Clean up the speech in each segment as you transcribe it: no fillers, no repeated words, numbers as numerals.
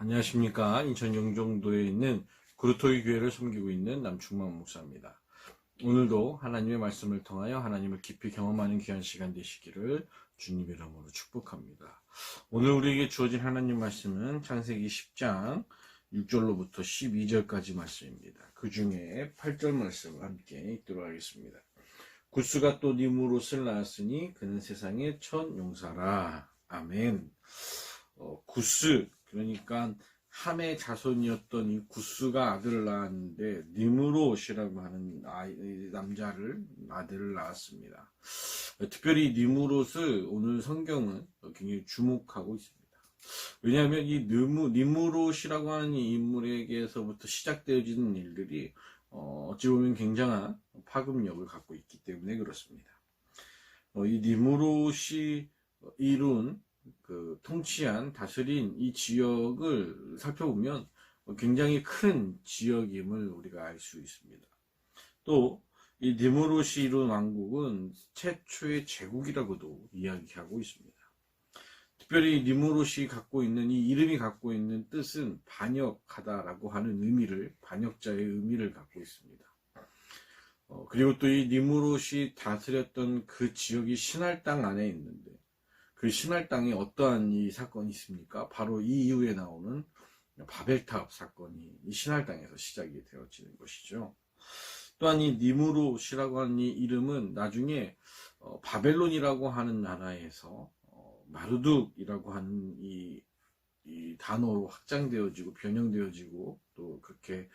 안녕하십니까. 인천 영종도에 있는 그루터기 교회를 섬기고 있는 남충만 목사입니다. 오늘도 하나님의 말씀을 통하여 하나님을 깊이 경험하는 귀한 시간 되시기를 주님의 이름으로 축복합니다. 오늘 우리에게 주어진 하나님 말씀은 창세기 10장 6절로부터 12절까지 말씀입니다. 그 중에 8절 말씀을 함께 읽도록 하겠습니다. 구스가 또 니무롯을 낳았으니 그는 세상의 첫 용사라. 아멘. 구스, 그러니까 함의 자손이었던 이 구스가 아들을 낳았는데 니무롯이라고 하는 아들을 낳았습니다. 특별히 니무롯을 오늘 성경은 굉장히 주목하고 있습니다. 왜냐하면 이 니무롯이라고 하는 이 인물에게서부터 시작되어지는 일들이 어찌 보면 굉장한 파급력을 갖고 있기 때문에 그렇습니다. 이 니무롯이 이룬 통치한 다스린 이 지역을 살펴보면 굉장히 큰 지역임을 우리가 알 수 있습니다. 또 이 니무롯이 이룬 왕국은 최초의 제국이라고도 이야기하고 있습니다. 특별히 니무롯이 갖고 있는 이 이름이 갖고 있는 뜻은 반역하다라고 하는 의미를, 반역자의 의미를 갖고 있습니다. 그리고 또 이 니무롯이 다스렸던 그 지역이 시날 땅 안에 있는데 그 시날 땅에 어떠한 이 사건이 있습니까? 바로 이 이후에 나오는 바벨탑 사건이 이 시날 땅에서 시작이 되어지는 것이죠. 또한 이 니무롯이라고 하는 이 이름은 나중에 바벨론이라고 하는 나라에서 마르둑이라고 하는 이 단어로 확장되어지고 변형되어지고 또 그렇게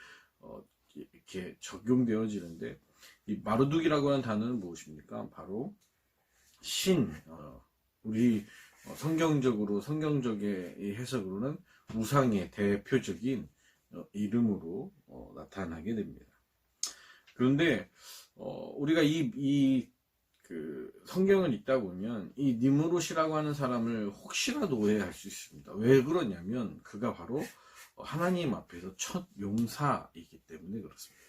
이렇게 적용되어지는데 이 마르둑이라고 하는 단어는 무엇입니까? 바로 신, 우리 성경적의 해석으로는 우상의 대표적인 이름으로 나타나게 됩니다. 그런데 우리가 그 성경을 읽다 보면 이 니무롯이라고 하는 사람을 혹시라도 오해할 수 있습니다. 왜 그러냐면 그가 바로 하나님 앞에서 첫 용사이기 때문에 그렇습니다.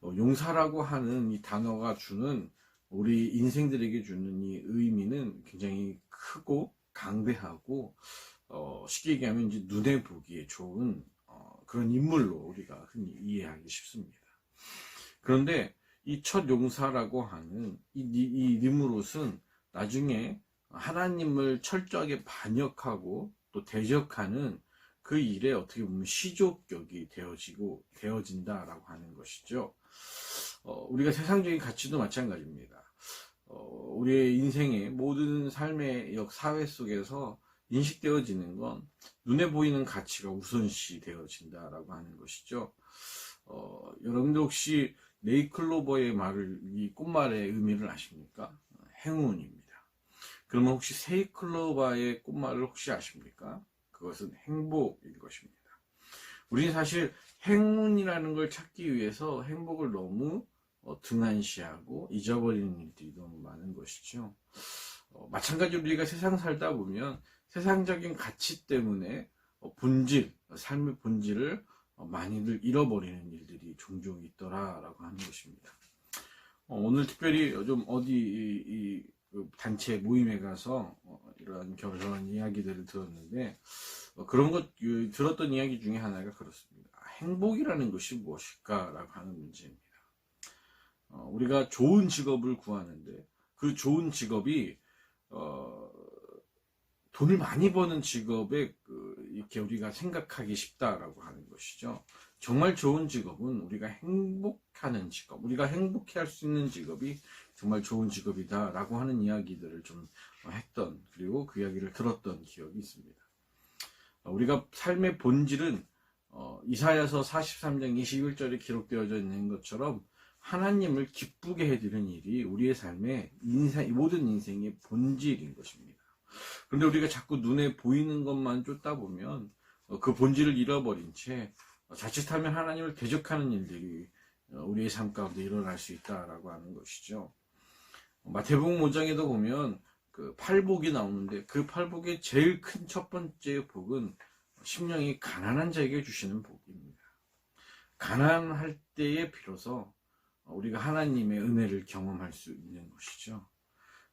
용사라고 하는 이 단어가 주는 우리 인생들에게 주는 이 의미는 굉장히 크고 강대하고 쉽게 얘기하면 이제 눈에 보기에 좋은 그런 인물로 우리가 흔히 이해하기 쉽습니다. 그런데 이 첫 용사라고 하는 이 니무롯은 나중에 하나님을 철저하게 반역하고 또 대적하는 그 일에 어떻게 보면 시조격이 되어진다라고 하는 것이죠. 우리가 세상적인 가치도 마찬가지입니다. 우리의 인생의 모든 삶의 사회 속에서 인식되어지는 건 눈에 보이는 가치가 우선시 되어진다라고 하는 것이죠. 여러분들 혹시 네이클로버의 이 꽃말의 의미를 아십니까? 행운입니다. 그러면 혹시 세이클로바의 꽃말을 혹시 아십니까? 그것은 행복인 것입니다. 우리는 사실 행운이라는 걸 찾기 위해서 행복을 너무 등한시하고 잊어버리는 일들이 너무 많은 것이죠. 마찬가지로 우리가 세상 살다 보면 세상적인 가치 때문에 삶의 본질을 많이들 잃어버리는 일들이 종종 있더라라고 하는 것입니다. 오늘 특별히 좀 어디 그 단체 모임에 가서 이러한 그런 이야기들을 들었는데 들었던 이야기 중에 하나가 그렇습니다. 행복이라는 것이 무엇일까라고 하는 문제입니다. 우리가 좋은 직업을 구하는데 그 좋은 직업이 돈을 많이 버는 직업에 이렇게 우리가 생각하기 쉽다라고 하는 것이죠. 정말 좋은 직업은 우리가 행복하는 직업, 우리가 행복해 할 수 있는 직업이 정말 좋은 직업이다라고 하는 이야기들을 좀 했던, 그리고 그 이야기를 들었던 기억이 있습니다. 우리가 삶의 본질은 이사야서 43장 21절에 기록되어져 있는 것처럼 하나님을 기쁘게 해드리는 일이 우리의 삶의 모든 인생의 본질인 것입니다. 그런데 우리가 자꾸 눈에 보이는 것만 쫓다 보면 그 본질을 잃어버린 채 자칫하면 하나님을 대적하는 일들이 우리의 삶 가운데 일어날 수 있다라고 하는 것이죠. 마태복음 5장에도 보면 그 팔복이 나오는데 그 팔복의 제일 큰 첫 번째 복은 심령이 가난한 자에게 주시는 복입니다. 가난할 때에 비로소 우리가 하나님의 은혜를 경험할 수 있는 것이죠.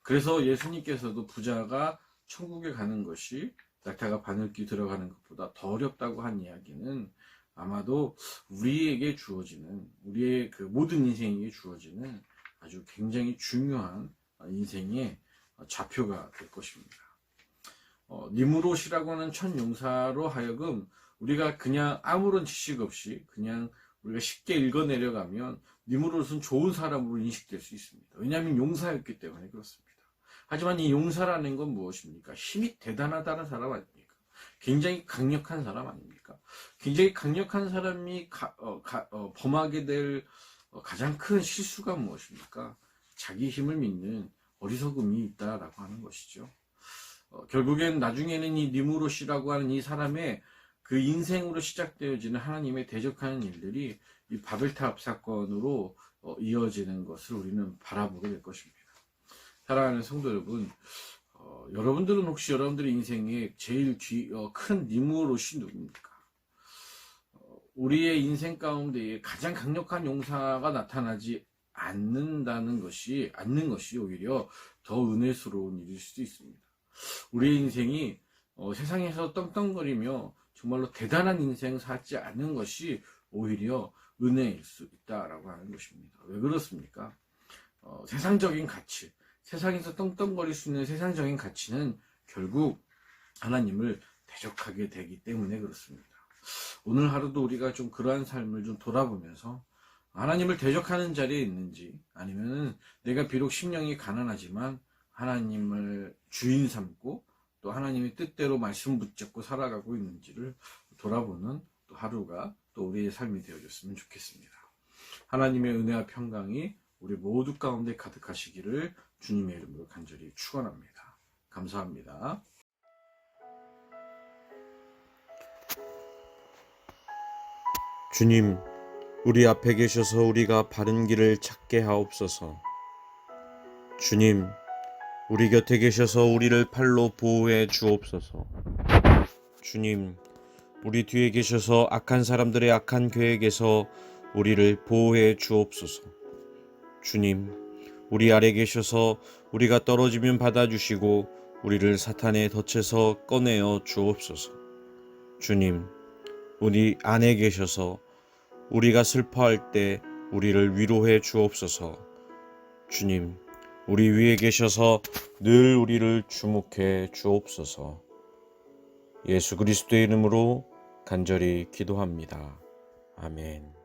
그래서 예수님께서도 부자가 천국에 가는 것이 낙타가 바늘귀 들어가는 것보다 더 어렵다고 한 이야기는 아마도 우리에게 주어지는, 우리의 그 모든 인생에게 주어지는 아주 굉장히 중요한 인생의 좌표가 될 것입니다. 니무롯이라고 하는 첫 용사로 하여금 우리가 그냥 아무런 지식 없이 그냥 우리가 쉽게 읽어 내려가면 니무롯은 좋은 사람으로 인식될 수 있습니다. 왜냐하면 용사였기 때문에 그렇습니다. 하지만 이 용사라는 건 무엇입니까? 힘이 대단하다는 사람 아닙니까? 굉장히 강력한 사람 아닙니까? 굉장히 강력한 사람이 범하게 될 가장 큰 실수가 무엇입니까? 자기 힘을 믿는 어리석음이 있다라고 하는 것이죠. 결국엔 나중에는 이 니무롯이라고 하는 이 사람의 그 인생으로 시작되어지는 하나님의 대적하는 일들이 이 바벨탑 사건으로 이어지는 것을 우리는 바라보게 될 것입니다. 사랑하는 성도 여러분, 여러분들은 혹시 여러분들의 인생에 제일 큰 니무롯이 누굽니까? 우리의 인생 가운데 가장 강력한 용사가 나타나지 않는 것이 오히려 더 은혜스러운 일일 수도 있습니다. 우리의 인생이 세상에서 떵떵거리며 정말로 대단한 인생 살지 않는 것이 오히려 은혜일 수 있다라고 하는 것입니다. 왜 그렇습니까? 세상적인 가치, 세상에서 떵떵거릴 수 있는 세상적인 가치는 결국 하나님을 대적하게 되기 때문에 그렇습니다. 오늘 하루도 우리가 좀 그러한 삶을 좀 돌아보면서 하나님을 대적하는 자리에 있는지, 아니면은 내가 비록 심령이 가난하지만 하나님을 주인 삼고 또 하나님의 뜻대로 말씀 붙잡고 살아가고 있는지를 돌아보는 또 하루가 또 우리의 삶이 되어줬으면 좋겠습니다. 하나님의 은혜와 평강이 우리 모두 가운데 가득하시기를 주님의 이름으로 간절히 축원합니다. 감사합니다. 주님, 우리 앞에 계셔서 우리가 바른 길을 찾게 하옵소서. 주님, 우리 곁에 계셔서 우리를 팔로 보호해 주옵소서. 주님, 우리 뒤에 계셔서 악한 사람들의 악한 계획에서 우리를 보호해 주옵소서. 주님, 우리 아래 계셔서 우리가 떨어지면 받아주시고 우리를 사탄의 덫에서 꺼내어 주옵소서. 주님, 우리 안에 계셔서 우리가 슬퍼할 때 우리를 위로해 주옵소서. 주님, 우리 위에 계셔서 늘 우리를 주목해 주옵소서. 예수 그리스도의 이름으로 간절히 기도합니다. 아멘.